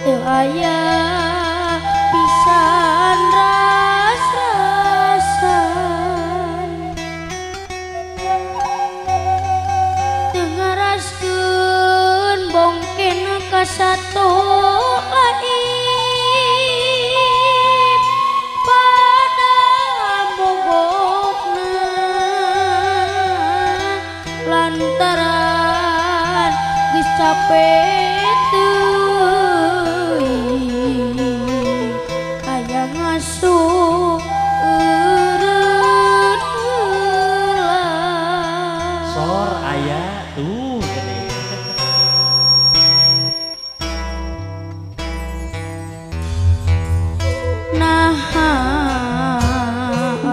teu aya pisan ras-rasan teu ngaraskeun bongken ka sato lain pada mogokna lantaran geus capek teuing aya ngasuh eureun heula sor aya tuh gede. Naha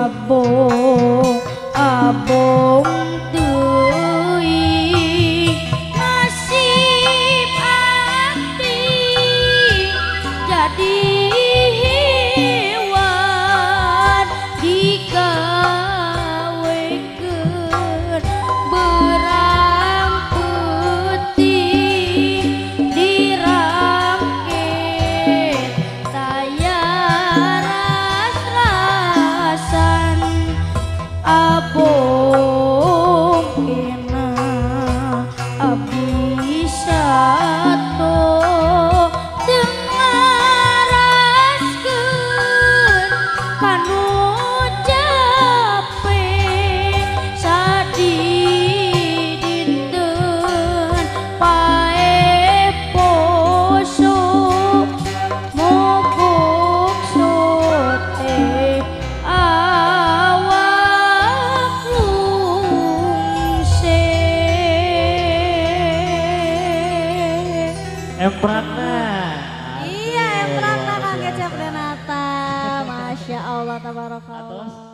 abong abong teuing nasib abdi jadi hewan digawekeun berang peuting dirangket saya ras-rasan abong kena abdi sato teu ngaraskeun kanu capek sadidinteun pae poso mogok sote awak lungse Empratna. Iya, Empratna Kang Kecep Renata. Masya Allah, tabarakallah.